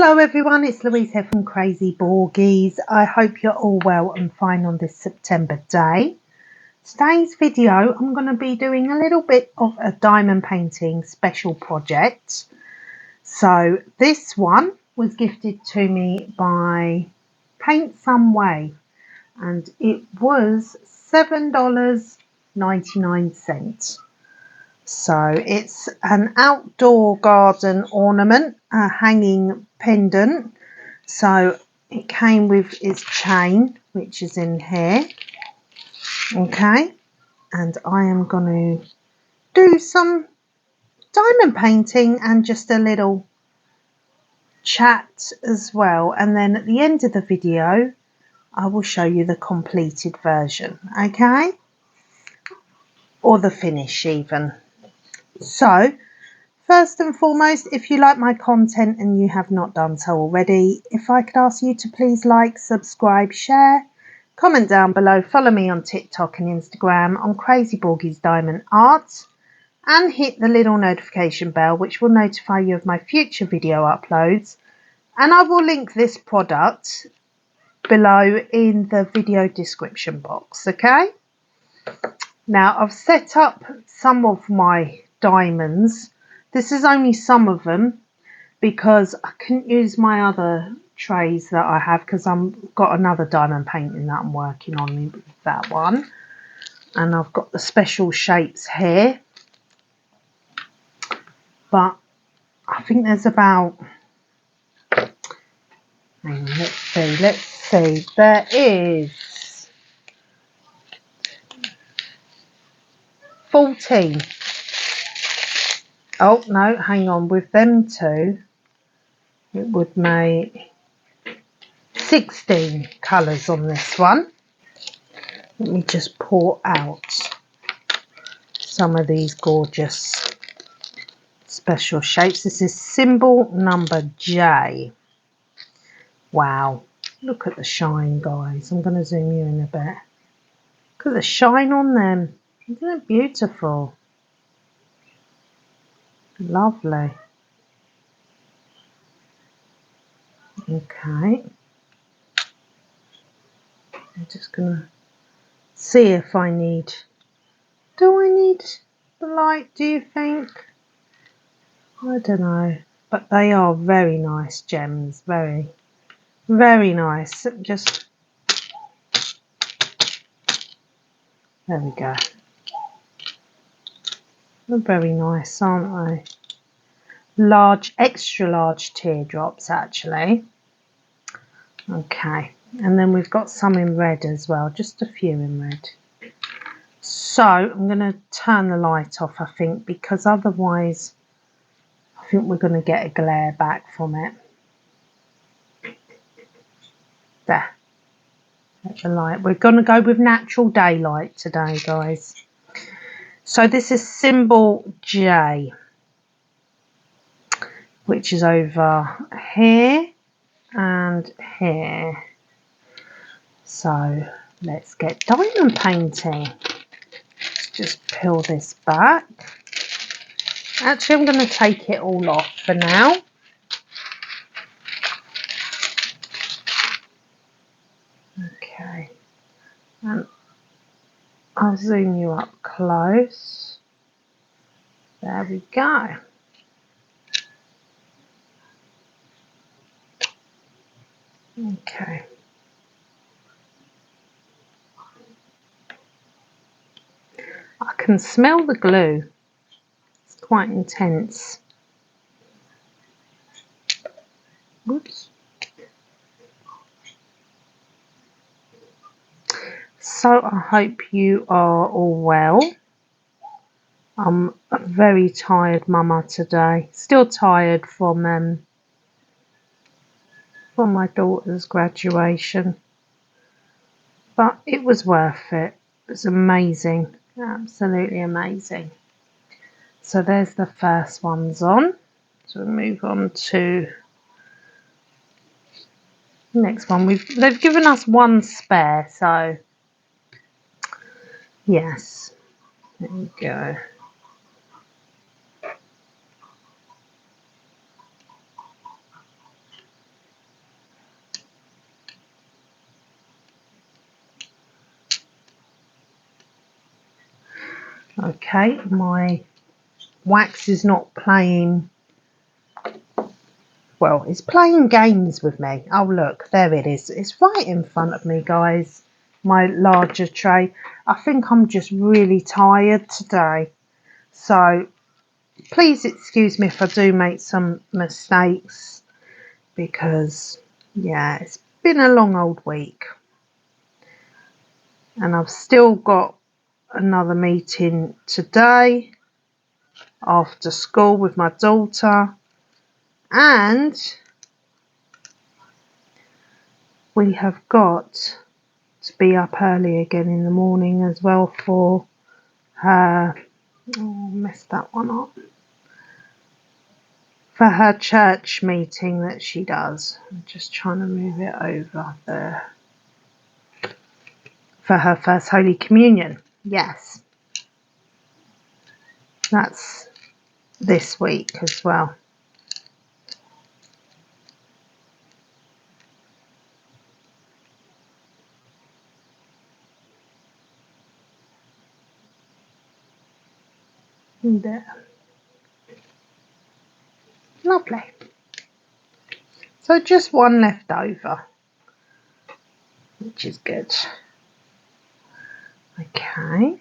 Hello everyone, it's Louise here from Crazy Borgies. I hope you're all well and fine on this September day. Today's video I'm going to be doing a little bit of a diamond painting special project. So this one was gifted to me by Paintsomeway and it was $7.99. So it's an outdoor garden ornament, a hanging pendant. So it came with its chain, which is in here. Okay, and I am going to do some diamond painting and just a little chat as well. And then at the end of the video, I will show you the completed version, okay? Or the finish even. So, first and foremost, if you like my content and you have not done so already, if I could ask you to please like, subscribe, share, comment down below, follow me on TikTok and Instagram on Crazy Borgies Diamond Art, and hit the little notification bell which will notify you of my future video uploads. And I will link this product below in the video description box, okay? Now, I've set up some of my diamonds. This is only some of them because I couldn't use my other trays that I have because I've got another diamond painting that I'm working on with that one. And I've got the special shapes here. But I think there's about... Hang on, let's see. There is 14. Oh, no, hang on. With them two, it would make 16 colours on this one. Let me just pour out some of these gorgeous special shapes. This is symbol number J. Wow. Look at the shine, guys. I'm going to zoom you in a bit. Look at the shine on them. Isn't it beautiful? Lovely. Okay. I'm just going to see if I need... Do I need the light, do you think? I don't know. But they are very nice gems. Very, very nice. Just... There we go. They're very nice, aren't they? Large, extra large teardrops, actually. Okay. And then we've got some in red as well. Just a few in red. So I'm going to turn the light off, I think, because otherwise I think we're going to get a glare back from it. There. Let the light. We're going to go with natural daylight today, guys. So this is symbol J, which is over here and here. So let's get diamond painting. Let's just peel this back. Actually, I'm going to take it all off for now. Okay. And I'll zoom you up close. There we go. Okay. I can smell the glue. It's quite intense. Whoops. So I hope you are all well. I'm a very tired mama today. Still tired from my daughter's graduation. But it was worth it. It was amazing. Absolutely amazing. So there's the first ones on. So we'll move on to the next one. They've given us one spare, so yes. There we go. Okay, my wax is not playing, well, it's playing games with me. Oh look, there it is. It's right in front of me, guys. My larger tray. I think I'm just really tired today. So please excuse me if I do make some mistakes, because yeah, it's been a long old week. And I've still got another meeting today after school with my daughter, and we have got to be up early again in the morning as well for her, oh, messed that one up, for her church meeting that she does. I'm just trying to move it over there. For her first Holy Communion, yes, that's this week as well. There. Lovely. So just one left over, which is good. Okay.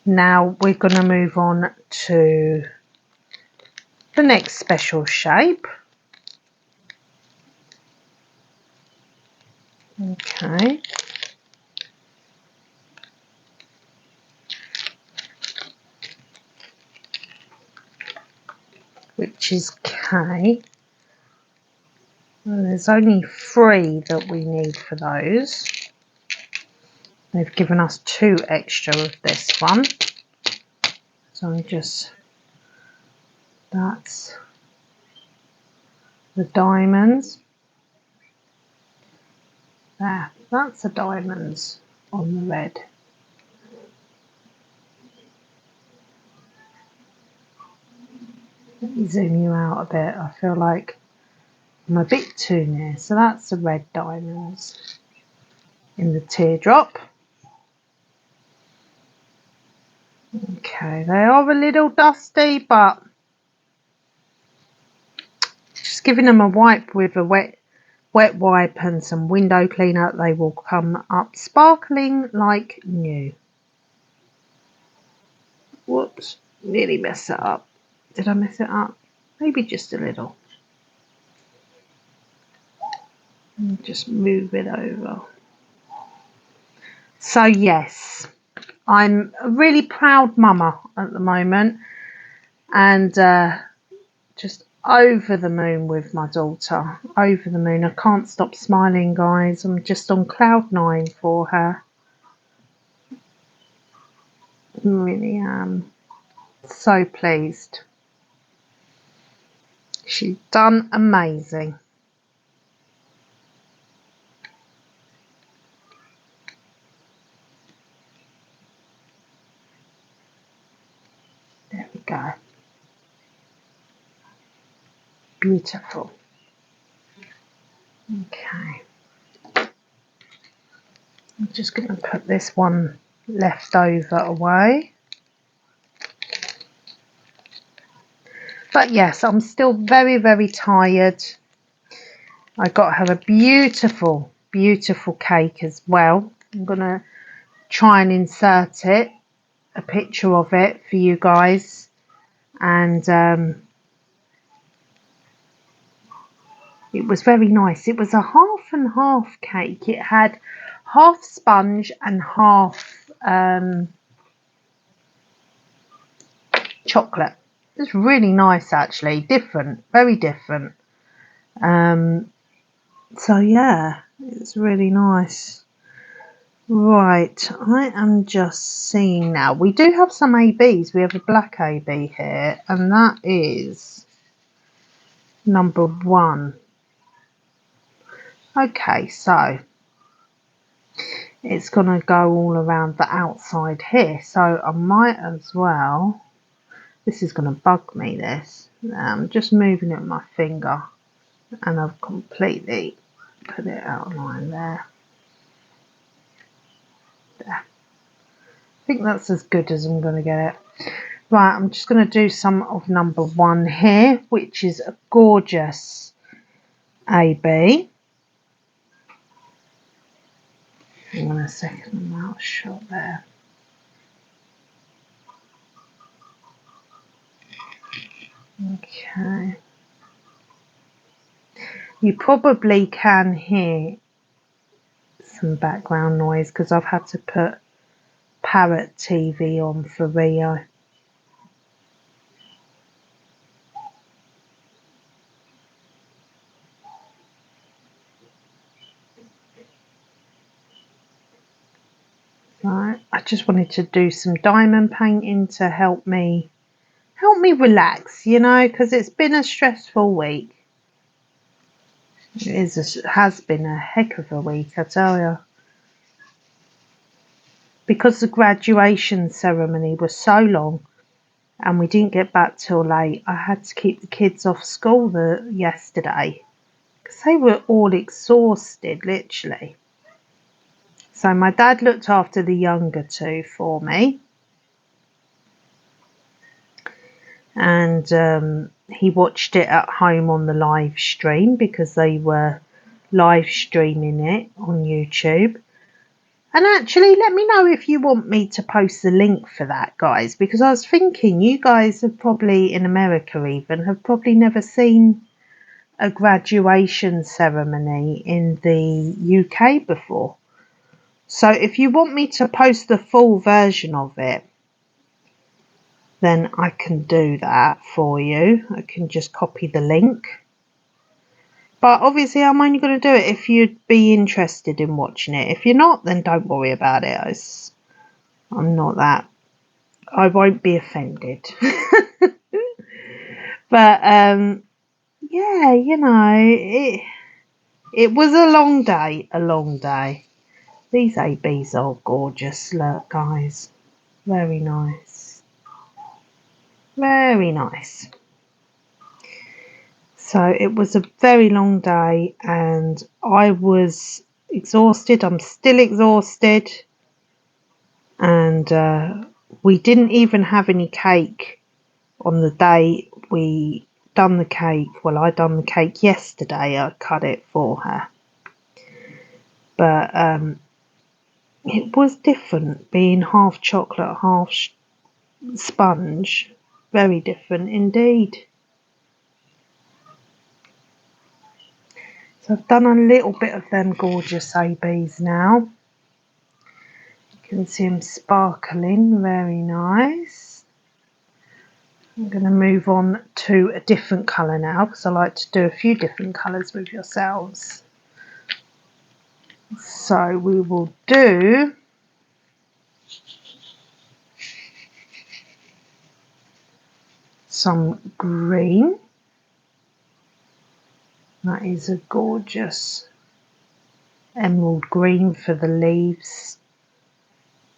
Now we're going to move on to the next special shape. Okay. Which is K. Well, there's only 3 that we need for those. They've given us 2 extra of this one. So I'm just, that's the diamonds. There, that's the diamonds on the red. Let me zoom you out a bit. I feel like I'm a bit too near. So that's the red diamonds in the teardrop. Okay, they are a little dusty, but just giving them a wipe with a wet wipe and some window cleaner, they will come up sparkling like new. Whoops, nearly messed it up. Did I mess it up? Maybe just a little. And just move it over. So yes, I'm a really proud mama at the moment, and just over the moon with my daughter. Over the moon. I can't stop smiling, guys. I'm just on cloud 9 for her. I really am. So pleased. She's done amazing. There we go. Beautiful. Okay. I'm just going to put this one left over away. But yes, I'm still very, very tired. I got her a beautiful, beautiful cake as well. I'm going to try and insert it, a picture of it for you guys. And it was very nice. It was a half and half cake. It had half sponge and half chocolate. It's really nice, actually. Different, very different. So yeah, it's really nice. Right, I am just seeing now. We do have some ABs. We have a black AB here, and that is number 1. Okay, so it's going to go all around the outside here. So I might as well, this is going to bug me, this. I'm just moving it with my finger, and I've completely put it outline there. There. think that's as good as I'm going to get it. Right, I'm just going to do some of number 1 here, which is a gorgeous AB. Hang on a second, I'm out of shot there. Okay. You probably can hear some background noise because I've had to put Parrot TV on for Rio. Right, I just wanted to do some diamond painting to help me relax, you know, because it's been a stressful week. Has been a heck of a week, I tell you. Because the graduation ceremony was so long and we didn't get back till late, I had to keep the kids off school yesterday because they were all exhausted, literally. So my dad looked after the younger 2 for me. And he watched it at home on the live stream because they were live streaming it on YouTube. And actually, let me know if you want me to post the link for that, guys, because I was thinking you guys have probably, in America even, have probably never seen a graduation ceremony in the UK before. So if you want me to post the full version of it, then I can do that for you. I can just copy the link. But obviously I'm only going to do it if you'd be interested in watching it. If you're not, then don't worry about it. I'm not that. I won't be offended. But yeah, you know, it was a long day. These ABs are gorgeous, look guys. Very nice. Very nice. So it was a very long day and I was exhausted. I'm still exhausted. And we didn't even have any cake on the day we done the cake. Well, I done the cake yesterday. I cut it for her. But it was different being half chocolate, half sponge. Very different indeed. So I've done a little bit of them gorgeous ABs now. You can see them sparkling, very nice. I'm going to move on to a different colour now because I like to do a few different colours with yourselves. So we will do some green. That is a gorgeous emerald green for the leaves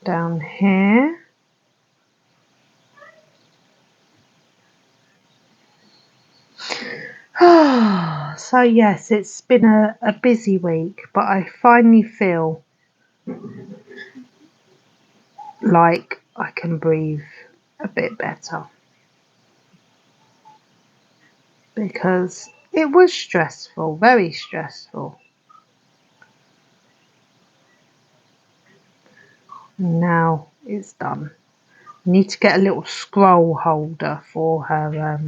down here. So yes, it's been a busy week, but I finally feel like I can breathe a bit better. Because it was stressful, very stressful. Now it's done. I need to get a little scroll holder for her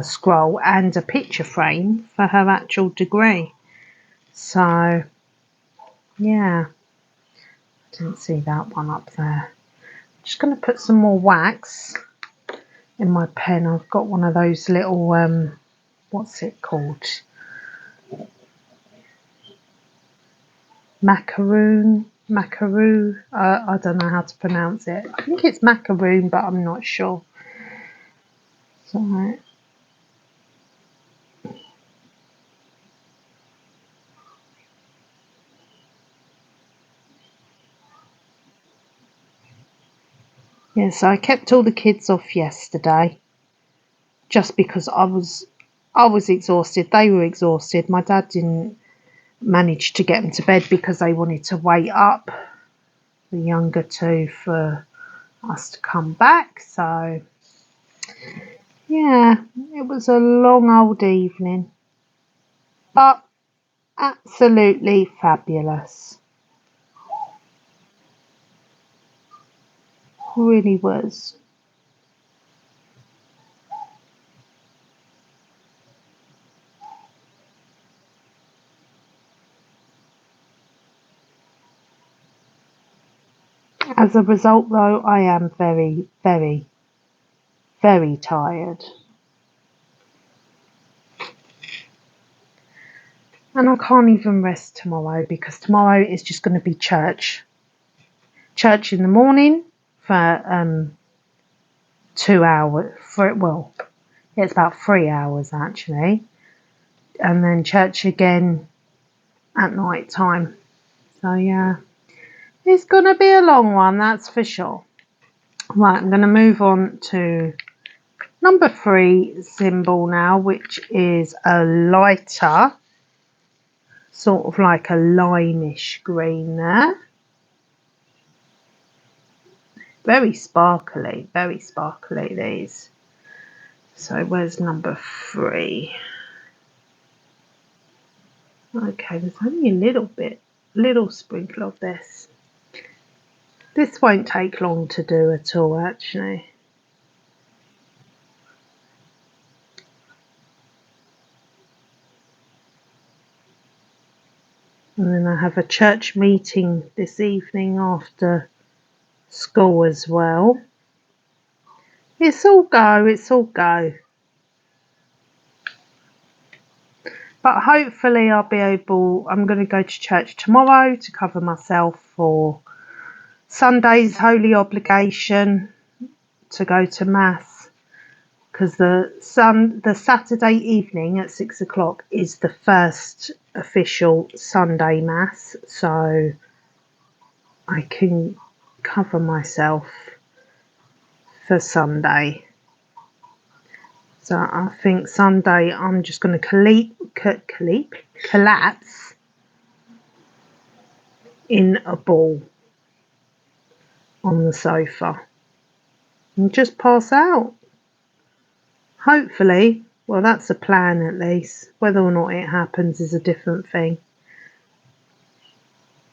scroll and a picture frame for her actual degree. So yeah, didn't see that one up there. Just going to put some more wax in my pen. I've got one of those little what's it called? Macaroon. I don't know how to pronounce it. I think it's macaroon, but I'm not sure. So yeah, so I kept all the kids off yesterday just because I was exhausted. They were exhausted. My dad didn't manage to get them to bed because they wanted to wait up the younger two for us to come back. So yeah, it was a long old evening, but absolutely fabulous. Really was. As a result, though, I am very, very, very tired. And I can't even rest tomorrow because tomorrow is just going to be church. Church in the morning for 2 hours. It's about 3 hours actually. And then church again at night time. So yeah, it's going to be a long one, that's for sure. Right, I'm going to move on to number 3 symbol now, which is a lighter, sort of like a limeish green there. Very sparkly these. So where's number 3? Okay, there's only a little sprinkle of this. This won't take long to do at all, actually. And then I have a church meeting this evening after school as well. It's all go. But hopefully I'm going to go to church tomorrow to cover myself for Sunday's holy obligation to go to Mass, because the Saturday evening at 6 o'clock is the first official Sunday Mass, so I can cover myself for Sunday. So I think Sunday I'm just going to collapse in a ball on the sofa and just pass out. Hopefully, well, that's a plan at least. Whether or not it happens is a different thing.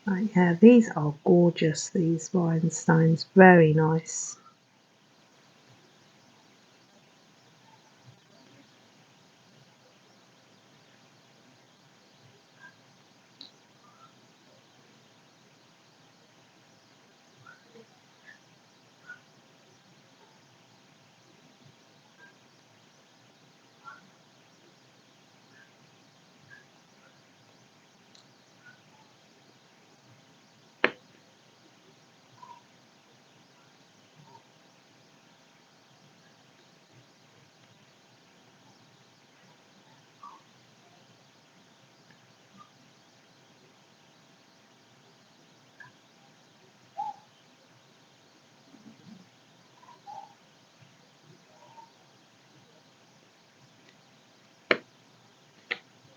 But yeah, these are gorgeous, these rhinestones. Very nice.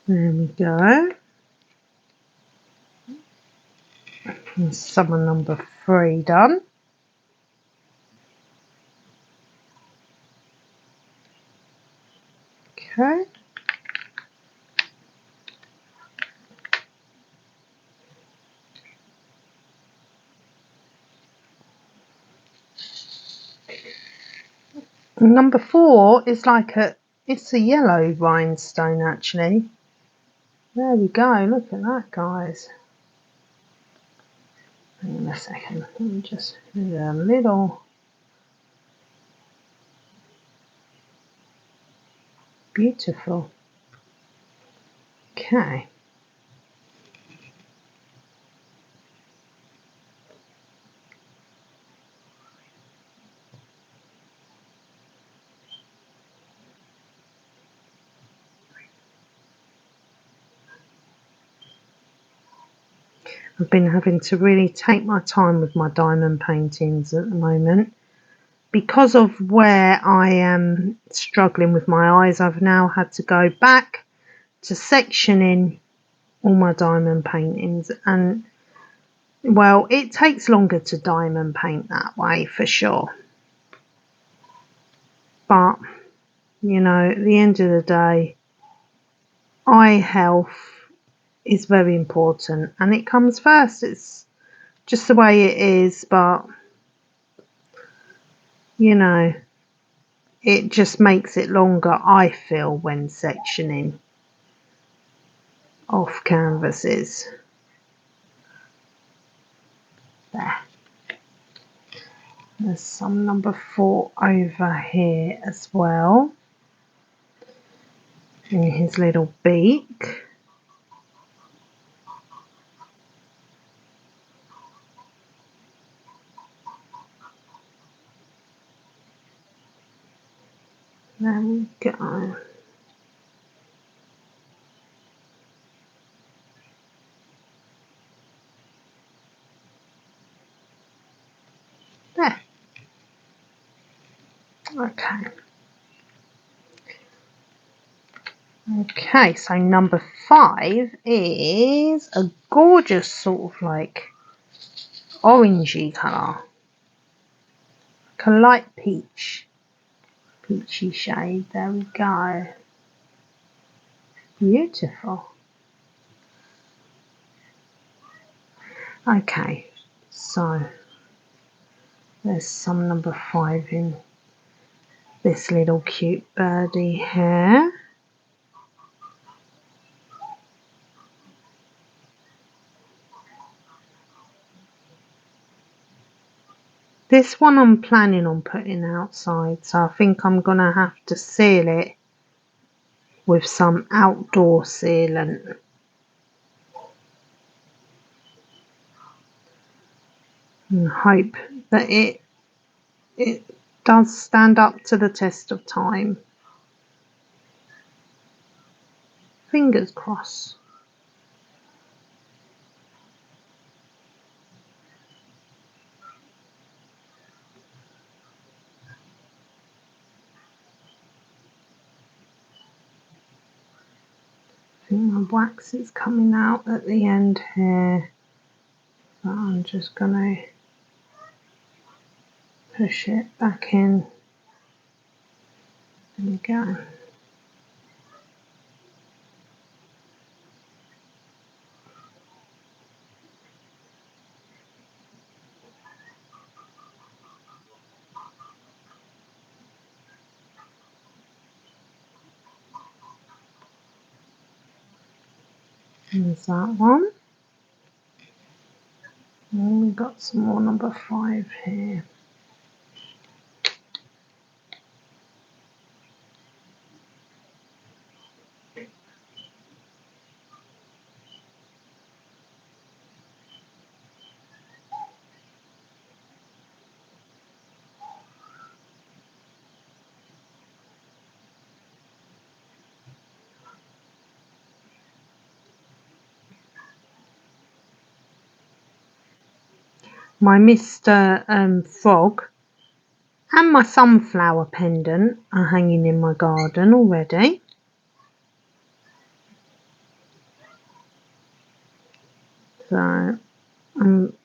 There we go. And some of number 3 done. Okay. Number 4 is it's a yellow rhinestone actually. There we go, look at that, guys. Hang on a second, let me just do a little. Beautiful. Okay. I've been having to really take my time with my diamond paintings at the moment. Because of where I am struggling with my eyes, I've now had to go back to sectioning all my diamond paintings, and Well, it takes longer to diamond paint that way for sure. But, you know, at the end of the day, eye health is very important and it comes first. It's just the way it is, but, you know, it just makes it longer, I feel, when sectioning off canvases. There. There's some number 4 over here as well. And his little beak. There we go. There. Okay. Okay, so number 5 is a gorgeous sort of like orangey colour. Like a light peachy shade. There we go. Beautiful. Okay, so there's some number 5 in this little cute birdie here. This one I'm planning on putting outside, so I think I'm going to have to seal it with some outdoor sealant. And hope that it does stand up to the test of time. Fingers crossed. I think my wax is coming out at the end here, so I'm just going to push it back in. There we go. There's that one. And we've got some more number 5 here. My Mr. Frog and my sunflower pendant are hanging in my garden already. So I'm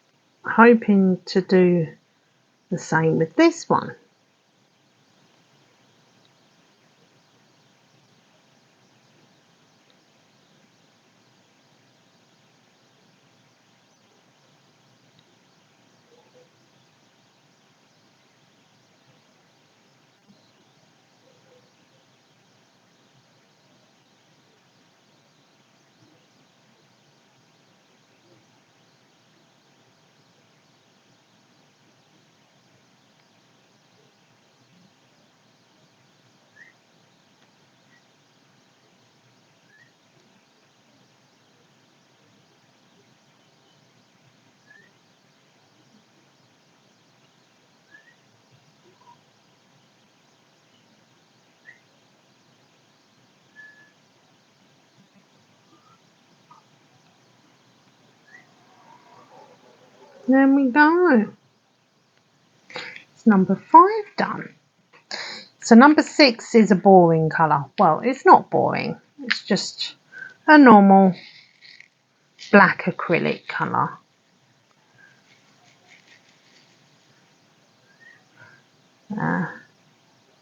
hoping to do the same with this one. There we go. It's number 5 done. So number 6 is a boring colour. Well, it's not boring. It's just a normal black acrylic colour.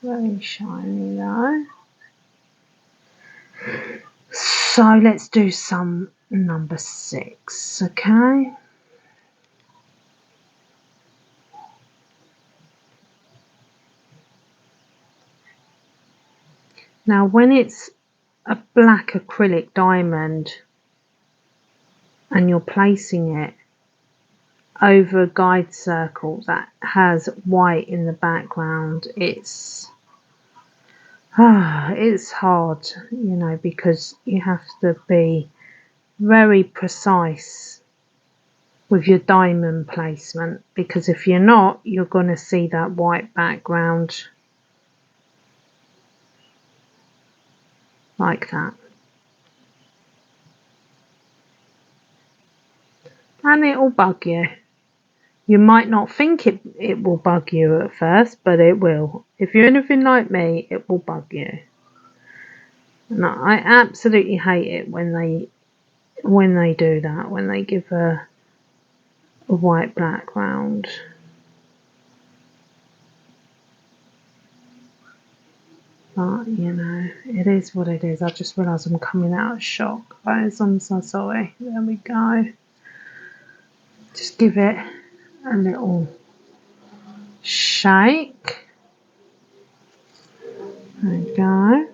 Very shiny though. So let's do some number 6, okay? Now when it's a black acrylic diamond and you're placing it over a guide circle that has white in the background, it's hard, you know, because you have to be very precise with your diamond placement, because if you're not, you're going to see that white background like that. And it will bug you. You might not think it will bug you at first, but it will. If you're anything like me, it will bug you. And I absolutely hate it when they do that, when they give a white background. But, you know, it is what it is. I just realised I'm coming out of shock, guys. I'm so sorry. There we go. Just give it a little shake. There we go.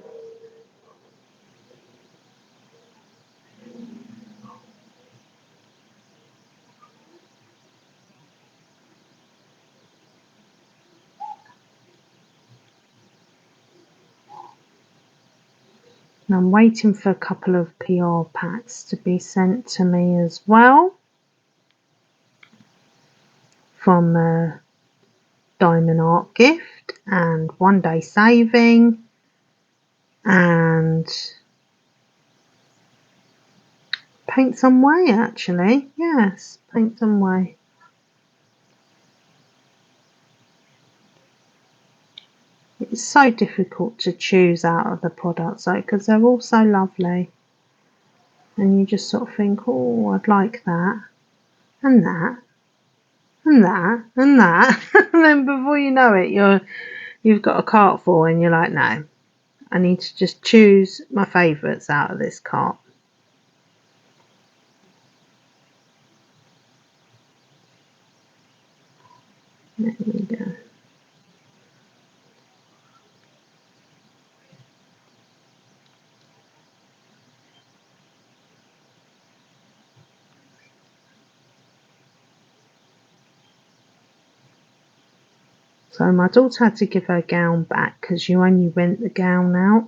And I'm waiting for a couple of PR packs to be sent to me as well from Diamond Art Gift and One Day Saving and Paintsomeway, actually. Yes, Paintsomeway. It's so difficult to choose out of the products though, because they're all so lovely. And you just sort of think, oh, I'd like that, and that, and that, and that. And then before you know it, you've got a cart full and you're like, no, I need to just choose my favourites out of this cart. There we go. So my daughter had to give her gown back because you only rent the gown out.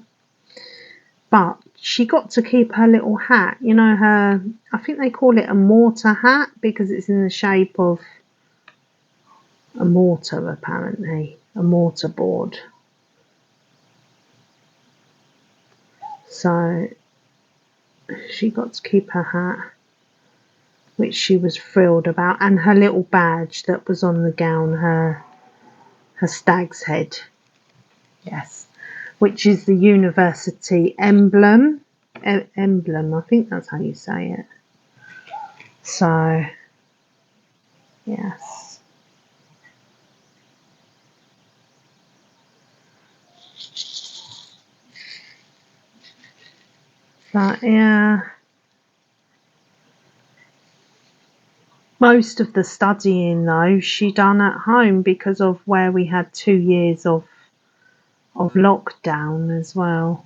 But she got to keep her little hat. You know, I think they call it a mortar hat because it's in the shape of a mortar, apparently. A mortar board. So she got to keep her hat, which she was thrilled about, and her little badge that was on the gown, her stag's head. Yes. Which is the university emblem. Emblem, I think that's how you say it. So, yes. But, yeah. Most of the studying, though, she done at home because of where we had 2 years of lockdown as well.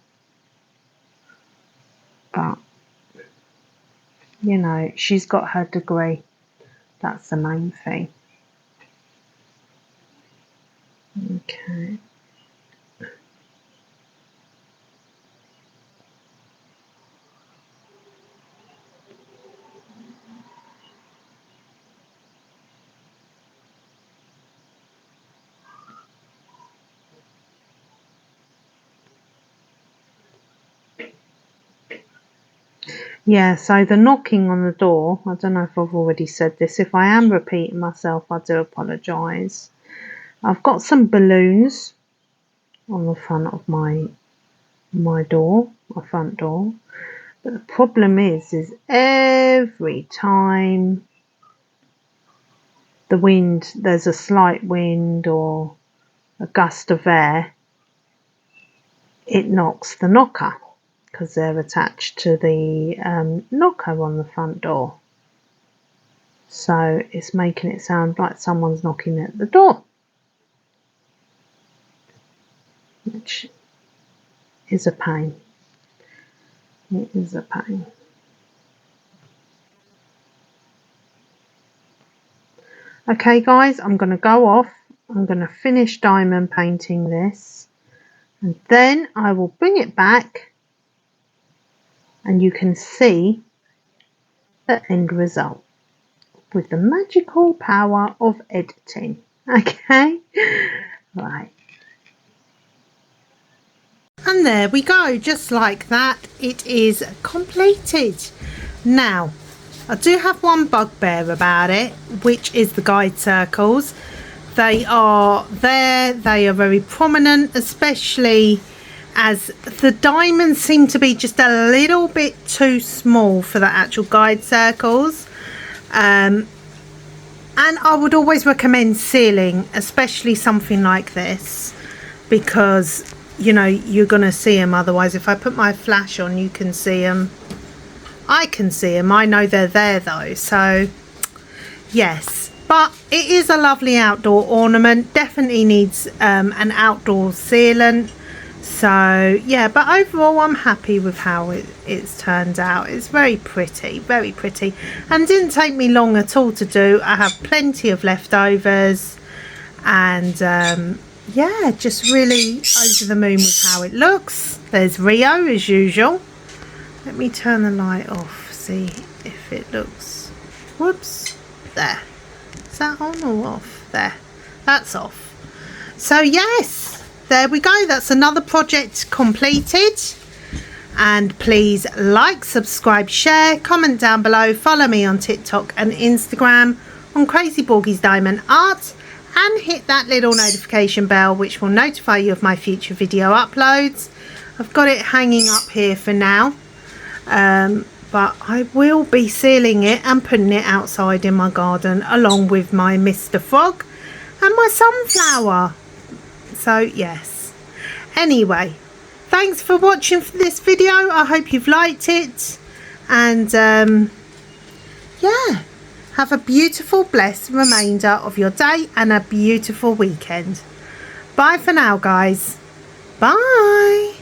But, you know, she's got her degree. That's the main thing. Okay. Yeah, so the knocking on the door, I don't know if I've already said this. If I am repeating myself, I do apologise. I've got some balloons on the front of my door, my front door. But the problem is every time there's a slight wind or a gust of air, it knocks the knocker, because they're attached to the knocker on the front door. So it's making it sound like someone's knocking at the door, which is a pain. It is a pain. Okay guys, I'm going to go off. I'm going to finish diamond painting this, and then I will bring it back and you can see the end result with the magical power of editing. Okay, right. And there we go, just like that, it is completed. Now, I do have one bugbear about it, which is the guide circles. They are there, they are very prominent, especially as the diamonds seem to be just a little bit too small for the actual guide circles. And I would always recommend sealing, especially something like this, because you know you're gonna see them otherwise. If I put my flash on, you can see them. I can see them. I know they're there though, so yes. But it is a lovely outdoor ornament. Definitely needs an outdoor sealant. So yeah, but overall I'm happy with how it's turned out. It's very pretty, and didn't take me long at all to do. I have plenty of leftovers, and yeah, just really over the moon with how it looks. There's Rio as usual. Let me turn the light off, see if it looks, whoops, there. Is that on or off? There, that's off. So yes, there we go, that's another project completed. And please like, subscribe, share, comment down below, follow me on TikTok and Instagram on Crazy Borgies Diamond Art, and hit that little notification bell which will notify you of my future video uploads. I've got it hanging up here for now, but I will be sealing it and putting it outside in my garden along with my Mr. Frog and my sunflower. So yes, anyway, thanks for watching this video. I hope you've liked it, and yeah, have a beautiful blessed remainder of your day and a beautiful weekend. Bye for now guys. Bye.